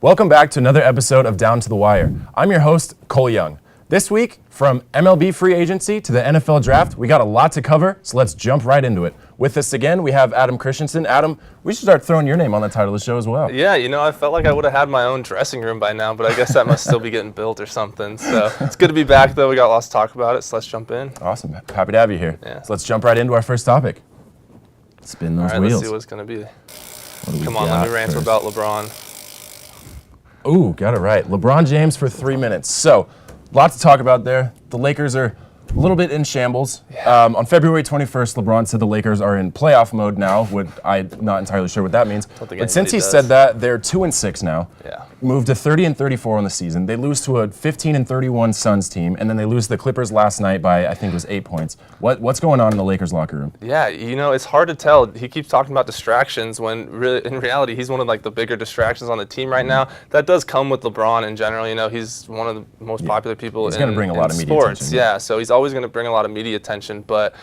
Welcome back to another episode of Down to the Wire. I'm your host, Cole Young. This week, from MLB free agency to the NFL draft, we got a lot to cover, so let's jump right into it. With us again, we have Adam Christensen. Adam, we should start throwing your name on the title of the show as well. Yeah, I felt like I would have had my own dressing room by now, but I guess that must still be getting built or something. So it's good to be back, though. We got lots to talk about it, so let's jump in. Awesome. Happy to have you here. Yeah. So let's jump right into our first topic. Spin those All right, wheels. let's see what it's going to be. Come on, let me rant first? about LeBron. Ooh, got it right. LeBron James for 3 minutes. So, lots to talk about there. The Lakers are a little bit in shambles. Yeah. On February 21st, LeBron said the Lakers are in playoff mode now. I'm not entirely sure what that means. But since he said that, they're 2-6 now. Yeah. Moved to 30-34 on the season. They lose to a 15-31 Suns team, and then they lose to the Clippers last night by, I think it was 8 points. What's going on in the Lakers locker room? Yeah, it's hard to tell. He keeps talking about distractions when really, in reality, he's one of the bigger distractions on the team right now. That does come with LeBron in general. He's one of the most popular people in sports. He's going to bring a lot of media attention. Yeah, so he's always going to bring a lot of media attention, but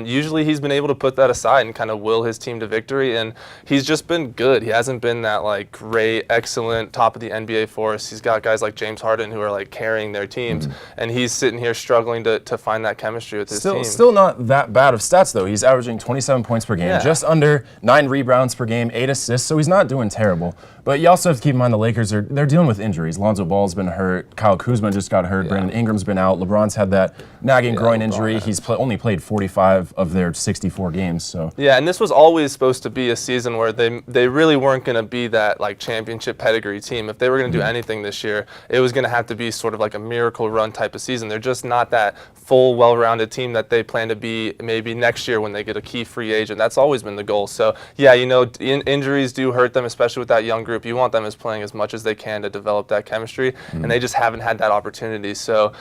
usually he's been able to put that aside and kind of will his team to victory, and he's just been good. He hasn't been that great, excellent, top of the NBA force. He's got guys like James Harden who are carrying their teams, and he's sitting here struggling to find that chemistry with his team. Still not that bad of stats, though. He's averaging 27 points per game, just under 9 rebounds per game, 8 assists, so he's not doing terrible. But you also have to keep in mind the Lakers they're dealing with injuries. Lonzo Ball's been hurt. Kyle Kuzma just got hurt. Brandon Ingram's been out. LeBron's had that nagging groin injury. He's only played 45 of their 64 games. So yeah, and this was always supposed to be a season where they really weren't going to be that championship pedigree team. If they were going to do anything this year, it was going to have to be sort of a miracle run type of season. They're just not that full, well-rounded team that they plan to be maybe next year when they get a key free agent. That's always been the goal. So yeah, injuries do hurt them, especially with that young group. You want them playing as much as they can to develop that chemistry, and they just haven't had that opportunity. So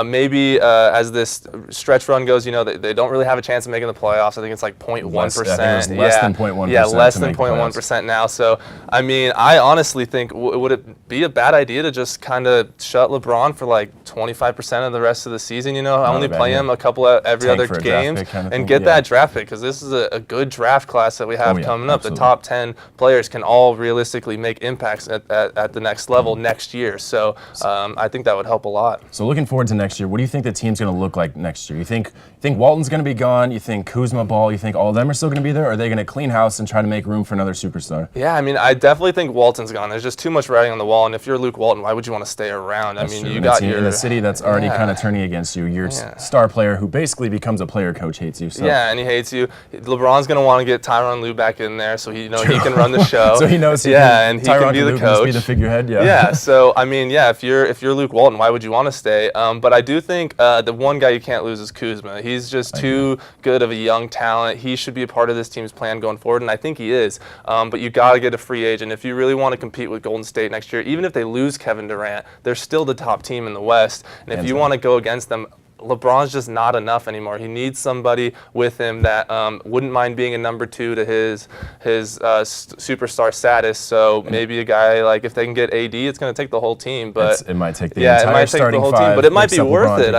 maybe as this stretch run goes, they don't really have a chance of making the playoffs. I think it's 0.1%. Less than 0.1%. Yeah, less than 0.1% now. So I honestly think would it be a bad idea to just kind of shut LeBron for 25% of the rest of the season? Only play him a couple of every other game and get that draft pick, because this is a good draft class that we have coming up. Absolutely. The top 10 players can all realistically make impacts at the next level next year. So I think that would help a lot. So looking forward to next year, what do you think the team's going to look like next year? You think Walton's going to be gone? You think Kuzma, Ball, you think all of them are still going to be there? Or are they going to clean house and try to make room for another superstar? Yeah, I definitely think Walton's gone. There's just too much writing on the wall, and if you're Luke Walton, why would you want to stay around? You got in a city that's already kind of turning against you. Your star player who basically becomes a player coach hates you. So. Yeah, and he hates you. LeBron's going to want to get Tyronn Lue back in there so he can run the show. So he knows he can be the coach. Be the figurehead. Yeah. Yeah. So if you're Luke Walton, why would you want to stay? But I do think the one guy you can't lose is Kuzma. He's just too good of a young talent. He should be a part of this team's plan going forward, and I think he is. But you got to get a free agent if you really want to compete with Golden State next year. Even if they lose Kevin Durant, they're still the top team in the West, and if you want to go against them, LeBron's just not enough anymore. He needs somebody with him that wouldn't mind being a number 2 to his superstar status. So maybe a guy if they can get AD, it's going to take the whole team. But it might take the entire starting whole five, team. But it might be worth it.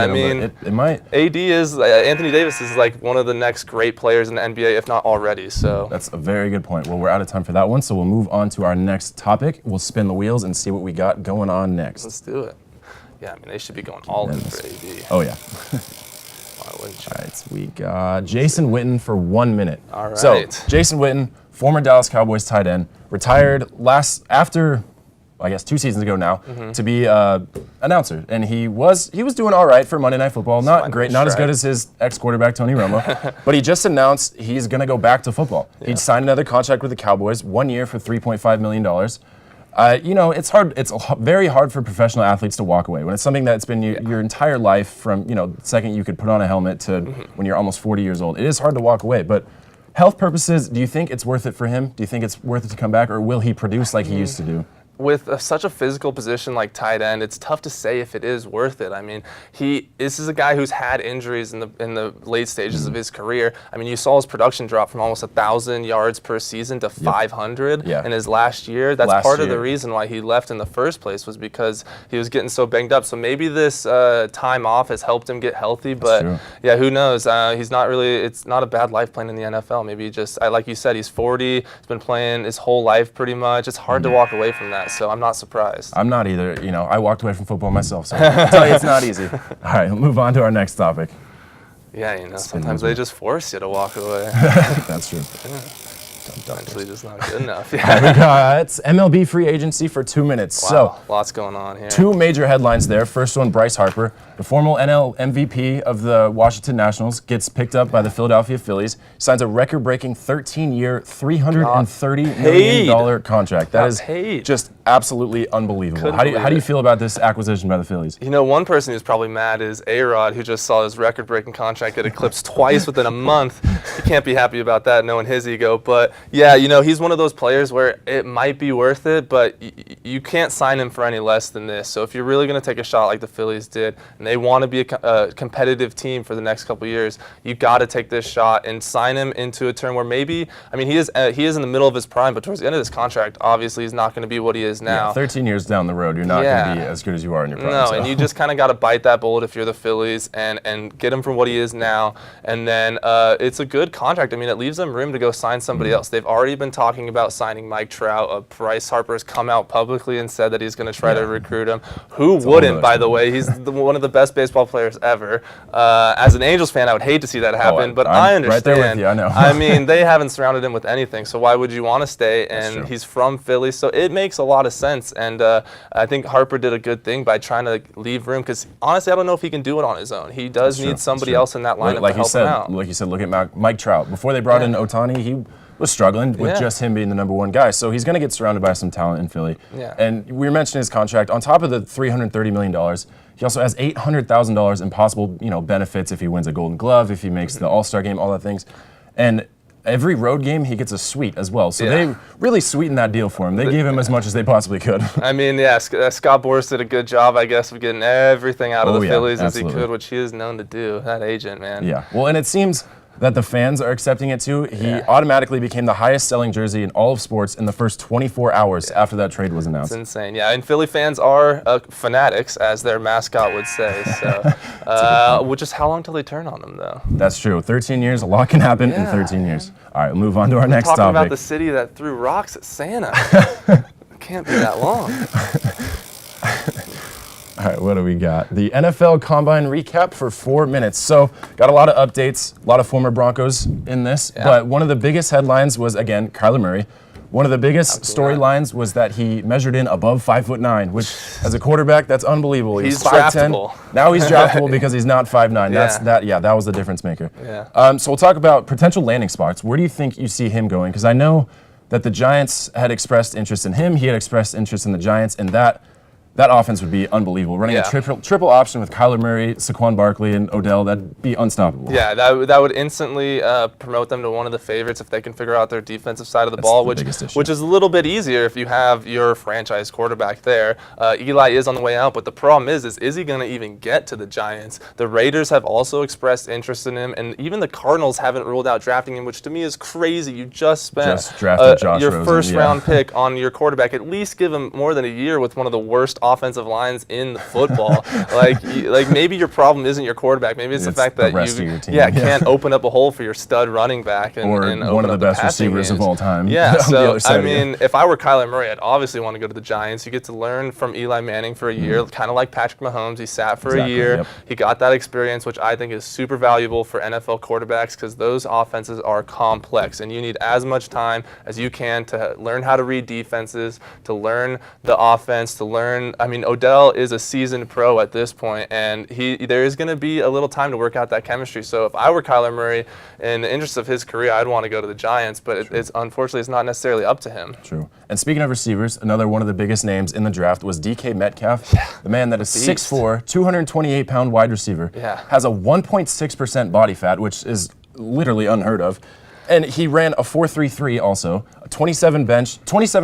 It might. AD is Anthony Davis is one of the next great players in the NBA, if not already. So that's a very good point. Well, we're out of time for that one, so we'll move on to our next topic. We'll spin the wheels and see what we got going on next. Let's do it. Yeah, they should be going all in for AD. Oh, yeah. Why wouldn't you? All right, so we got Jason Witten for 1 minute. All right. So, Jason Witten, former Dallas Cowboys tight end, retired after 2 seasons ago now, to be announcer. And he was doing all right for Monday Night Football. Not great, not as good as his ex-quarterback, Tony Romo. But he just announced he's going to go back to football. Yeah. He signed another contract with the Cowboys, 1 year for $3.5 million. It's hard. It's very hard for professional athletes to walk away when it's something that's been your entire life from the second you could put on a helmet to when you're almost 40 years old. It is hard to walk away, but health purposes, do you think it's worth it for him? Do you think it's worth it to come back, or will he produce like he used to do? With such a physical position like tight end, it's tough to say if it is worth it. This is a guy who's had injuries in the late stages of his career. You saw his production drop from almost 1,000 yards per season to 500 in his last year. That's part of the reason why he left in the first place, was because he was getting so banged up. So maybe this time off has helped him get healthy. But yeah, who knows? He's not really. It's not a bad life playing in the NFL. Maybe just like you said, he's 40. He's been playing his whole life pretty much. It's hard to walk away from that. so I'm not surprised. I'm not either. You know, I walked away from football myself, so I'll tell you it's not easy. All right, we'll move on to our next topic. Yeah, you know, sometimes they just force you to walk away. That's true. Yeah. Eventually just not good enough. We got MLB free agency for 2 minutes. Wow, So lots going on here. two major headlines there. First one, Bryce Harper, the former NL MVP of the Washington Nationals, gets picked up by the Philadelphia Phillies, signs a record-breaking 13-year, $330 million contract. That is just absolutely unbelievable. How do you feel about this acquisition by the Phillies? You know, one person who's probably mad is A-Rod, who just saw his record-breaking contract get eclipsed twice within a month. He can't be happy about that, knowing his ego. But yeah, you know, he's one of those players where it might be worth it, but you can't sign him for any less than this. So if you're really going to take a shot like the Phillies did, and they want to be a competitive team for the next couple of years, you got to take this shot and sign him into a term where maybe, I mean, he is in the middle of his prime, but towards the end of this contract, obviously he's not going to be what he is now. Yeah, 13 years down the road, you're not going to be as good as you are in your prime. No, and you just kind of got to bite that bullet if you're the Phillies and get him for what he is now. And then it's a good contract. I mean, it leaves them room to go sign somebody else. They've already been talking about signing Mike Trout. Bryce Harper has come out publicly and said that he's going to try to recruit him. Who wouldn't, by the way? He's one of the best baseball players ever. As an Angels fan, I would hate to see that happen, but I understand. Right there with you, I know. I mean, they haven't surrounded him with anything, so why would you want to stay? And he's from Philly, so it makes a lot of sense. And I think Harper did a good thing by trying to leave room, because honestly, I don't know if he can do it on his own. He does need somebody else in that lineup to help him out. Like you said, look at Mike Trout. Before they brought in Ohtani, he was struggling with just him being the number one guy. So he's going to get surrounded by some talent in Philly. Yeah. And we were mentioning his contract. On top of the $330 million, he also has $800,000 in possible benefits if he wins a Golden Glove, if he makes the All-Star game, all that things. And every road game, he gets a suite as well. So they really sweetened that deal for him. They gave him as much as they possibly could. I mean, yeah, Scott Boras did a good job, I guess, of getting everything out of the Phillies as he could, which he is known to do, that agent, man. Yeah, well, and it seems that the fans are accepting it too. He automatically became the highest selling jersey in all of sports in the first 24 hours after that trade was announced. It's insane, yeah. And Philly fans are fanatics, as their mascot would say. So, which is how long till they turn on them, though? That's true. 13 years, a lot can happen in 13 years. All right, we'll move on to our next topic. Talking about the city that threw rocks at Santa. It can't be that long. All right, what do we got? The NFL Combine recap for 4 minutes. So, got a lot of updates, a lot of former Broncos in this, but one of the biggest headlines was, again, Kyler Murray. One of the biggest storylines was that he measured in above 5'9", which, as a quarterback, that's unbelievable. He's 5'10". draftable. Now he's draftable because he's not 5'9". That was the difference maker. Yeah. So we'll talk about potential landing spots. Where do you think you see him going? Because I know that the Giants had expressed interest in him. He had expressed interest in the Giants, and that offense would be unbelievable. Running a triple option with Kyler Murray, Saquon Barkley, and Odell, that'd be unstoppable. Yeah, that would instantly promote them to one of the favorites if they can figure out their defensive side of the ball, which is a little bit easier if you have your franchise quarterback there. Eli is on the way out, but the problem is he going to even get to the Giants? The Raiders have also expressed interest in him, and even the Cardinals haven't ruled out drafting him, which to me is crazy. You just drafted Josh your Rosen, first-round pick on your quarterback. At least give him more than a year with one of the worst offensive lines in football. like maybe your problem isn't your quarterback. Maybe it's the fact that you can't open up a hole for your stud running back and one of the best receivers of all time. Yeah, so I mean, if I were Kyler Murray, I'd obviously want to go to the Giants. You get to learn from Eli Manning for a year, kind of like Patrick Mahomes. He sat for a year. He got that experience, which I think is super valuable for NFL quarterbacks because those offenses are complex, and you need as much time as you can to learn how to read defenses, to learn the offense, to learn. I mean, Odell is a seasoned pro at this point, and there is going to be a little time to work out that chemistry. So if I were Kyler Murray, in the interest of his career, I'd want to go to the Giants, but unfortunately it's not necessarily up to him. True. And speaking of receivers, another one of the biggest names in the draft was DK Metcalf, the man that is 6'4", 228-pound wide receiver, has a 1.6% body fat, which is literally unheard of. And he ran a 4.33 also, 27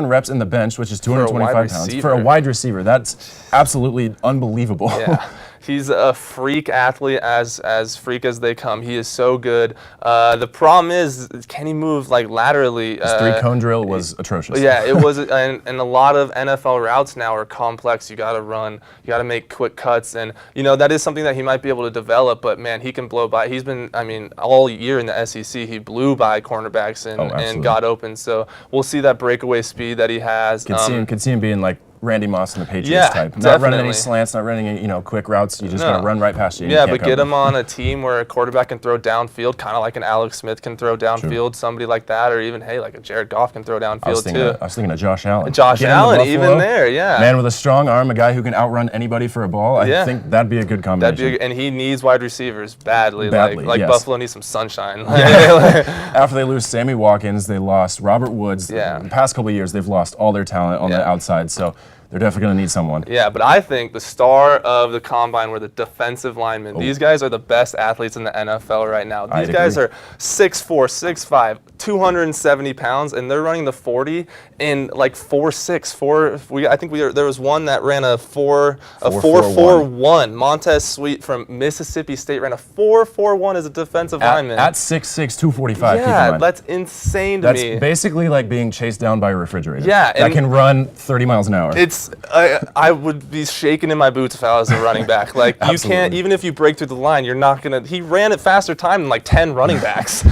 reps in the bench, which is 225 pounds. For a wide receiver, that's absolutely unbelievable. Yeah. He's a freak athlete, as freak as they come. He is so good. The problem is, can he move laterally? His three-cone drill was atrocious. Yeah, it was, and a lot of NFL routes now are complex. You got to run, you got to make quick cuts, and that is something that he might be able to develop. But man, he can blow by. He's been, all year in the SEC, he blew by cornerbacks and got open. So we'll see that breakaway speed that he has. Could see him being Randy Moss and the Patriots Yeah, type. Not definitely. running any slants, not running any, quick routes. You're just going to run right past you. And Yeah, you can't but get cover. him on a team where a quarterback can throw downfield, kind of like an Alex Smith can throw downfield, somebody like that, or even, hey, like a Jared Goff can throw downfield too. I was thinking of Josh Allen. Josh Get him to Allen, Buffalo, even there, yeah. Man with a strong arm, a guy who can outrun anybody for a ball. I think that'd be a good combination. And he needs wide receivers badly. Like yes. Buffalo needs some sunshine. After they lose Sammy Watkins, they lost Robert Woods. Yeah. The past couple of years, they've lost all their talent on the outside, so they're definitely going to need someone. Yeah, but I think the star of the combine were the defensive linemen. These guys are the best athletes in the NFL right now. These guys are 6'4", 6'5", 270 pounds, and they're running the 40 in like 4.6. I think there was one that ran a 4.41. Montez Sweet from Mississippi State ran a 4.41 as a defensive lineman. At 6'6", 245. Yeah, that's insane to me. That's basically like being chased down by a refrigerator. Yeah, that can run 30 miles an hour. I would be shaking in my boots if I was a running back. Like you can't, even if you break through the line, you're not gonna. He ran at faster time than like 10 running backs.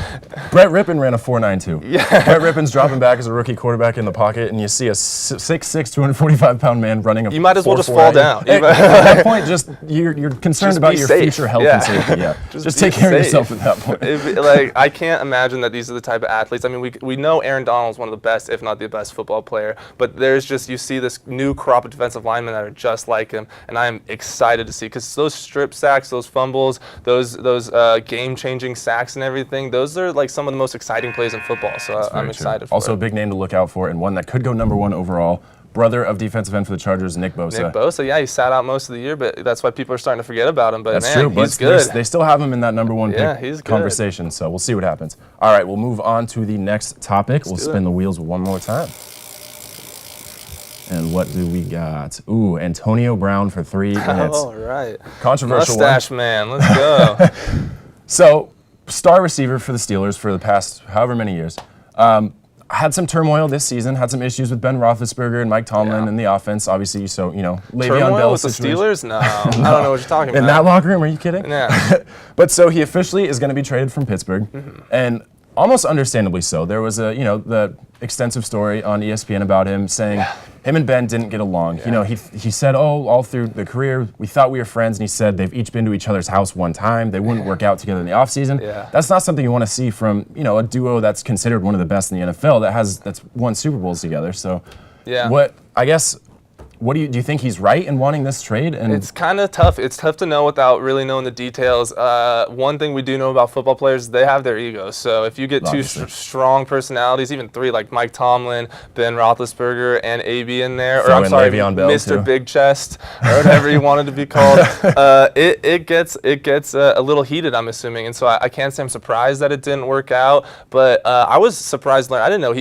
Brett Rippon ran a 4.92. Yeah. Brett Rippon's dropping back as a rookie quarterback in the pocket, and you see a 6'6", 245-pound man running a. You might as well just 4.48. fall down. At that point, just you're concerned Just about be your safe. future health and safety. Yeah, just take be care of safe. yourself at that point. I can't imagine that these are the type of athletes. I mean, we know Aaron Donald's one of the best, if not the best, football player. But there's just, you see this new crop of defensive linemen that are just like him, and I am excited to see, because those strip sacks, those fumbles, those game-changing sacks and everything, those are like some of the most exciting plays in football. So I'm excited for Also, it. a big name to look out for, and one that could go #1 overall. Brother of defensive end for the Chargers, Nick Bosa. Nick Bosa, yeah, he sat out most of the year, but that's why people are starting to forget about him. But That's man, true, but he's good. they still have him in that #1 pick he's good. conversation, so we'll see what happens. All right, we'll move on to the next topic. We'll spin the wheels one more time. And what do we got? Ooh, Antonio Brown for 3 minutes. All right. Controversial Mustache one. man, let's go. So, star receiver for the Steelers for the past however many years. Had some turmoil this season, had some issues with Ben Roethlisberger and Mike Tomlin and the offense. Obviously, Le'Veon Turmoil Bell with the situation. Steelers? No, I don't know what you're talking about. In that locker room, are you kidding? Yeah. But so he officially is going to be traded from Pittsburgh, and almost understandably so. There was the extensive story on ESPN about him saying him and Ben didn't get along. Yeah. He said, all through the career, we thought we were friends, and he said they've each been to each other's house one time. They wouldn't work out together in the offseason. Yeah. That's not something you want to see from, a duo that's considered one of the best in the NFL that's won Super Bowls together. So what do you think he's right in wanting this trade? And it's kind of tough. It's tough to know without really knowing the details. One thing we do know about football players, they have their egos. So if you get two strong personalities, even 3 like Mike Tomlin, Ben Roethlisberger, and AB in there, or I'm sorry, Mr. Big Chest, or whatever you wanted to be called, it gets a little heated, I'm assuming. And so I can't say I'm surprised that it didn't work out, but I was surprised. I didn't know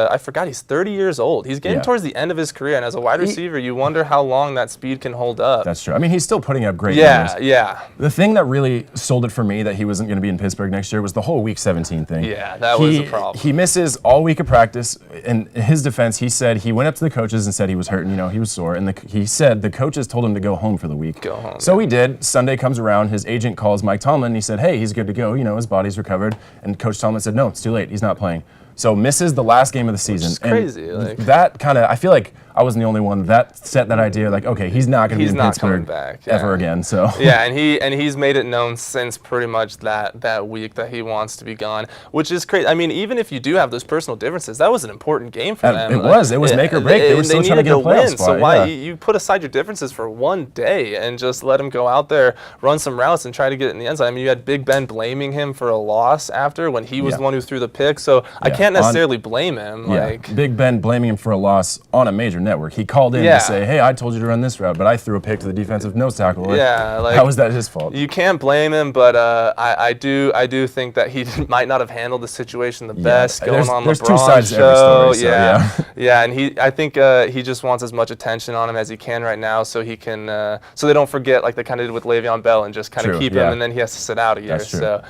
I forgot he's 30 years old. He's getting towards the end of his career, and as a wide receiver, you wonder how long that speed can hold up. That's true. I mean, he's still putting up great numbers. Yeah. The thing that really sold it for me that he wasn't going to be in Pittsburgh next year was the whole Week 17 thing. Yeah, that was a problem. He misses all week of practice. In his defense, he said he went up to the coaches and said he was hurt and, he was sore. And he said the coaches told him to go home for the week. Go home. So he did. Sunday comes around. His agent calls Mike Tomlin. And he said, hey, he's good to go. His body's recovered. And Coach Tomlin said, no, it's too late. He's not playing. So misses the last game of the season. Which is crazy. That kind of, I feel like I wasn't the only one that set that idea. Like, okay, he's not going to be in Pittsburgh ever again. So yeah, and he's made it known since pretty much that week that he wants to be gone, which is crazy. I mean, even if you do have those personal differences, that was an important game for them. It was make or break. They were still trying to get a playoff spot. So why you put aside your differences for one day and just let him go out there, run some routes, and try to get it in the end zone? I mean, you had Big Ben blaming him for a loss after when he was the one who threw the pick. So I can't necessarily blame him. Big Ben blaming him for a loss on a major network. He called in to say, hey, I told you to run this route, but I threw a pick to the defensive nose tackle. How was that his fault? You can't blame him, but I do think that he might not have handled the situation the best going on there's LeBron's 2 sides show. to every story, and I think he just wants as much attention on him as he can right now, so he can so they don't forget like they kind of did with Le'Veon Bell and just kind of keep him, and then he has to sit out a year. So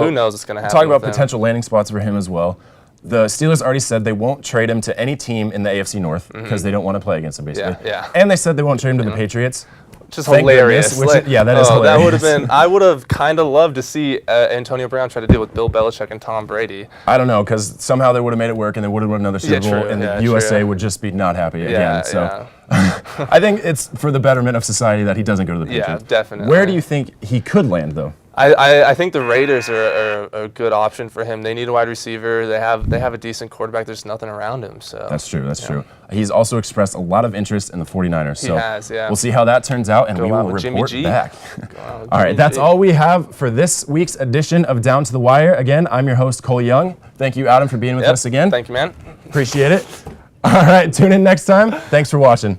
who knows what's going to happen? Talking about potential landing spots for him as well. The Steelers already said they won't trade him to any team in the AFC North because they don't want to play against him, basically. Yeah. And they said they won't trade him to the Patriots. Just hilarious. That is hilarious. That would have been. I would have kind of loved to see Antonio Brown try to deal with Bill Belichick and Tom Brady. I don't know, because somehow they would have made it work, and they would have won another Super Bowl, and the USA would just be not happy again. So I think it's for the betterment of society that he doesn't go to the Patriots. Yeah, definitely. Where do you think he could land, though? I think the Raiders are a good option for him. They need a wide receiver. They have a decent quarterback. There's nothing around him. So That's true. That's true. He's also expressed a lot of interest in the 49ers. So he has, yeah. We'll see how that turns out, and we will report back. All right, that's all we have for this week's edition of Down to the Wire. Again, I'm your host, Cole Young. Thank you, Adam, for being with us again. Thank you, man. Appreciate it. All right, tune in next time. Thanks for watching.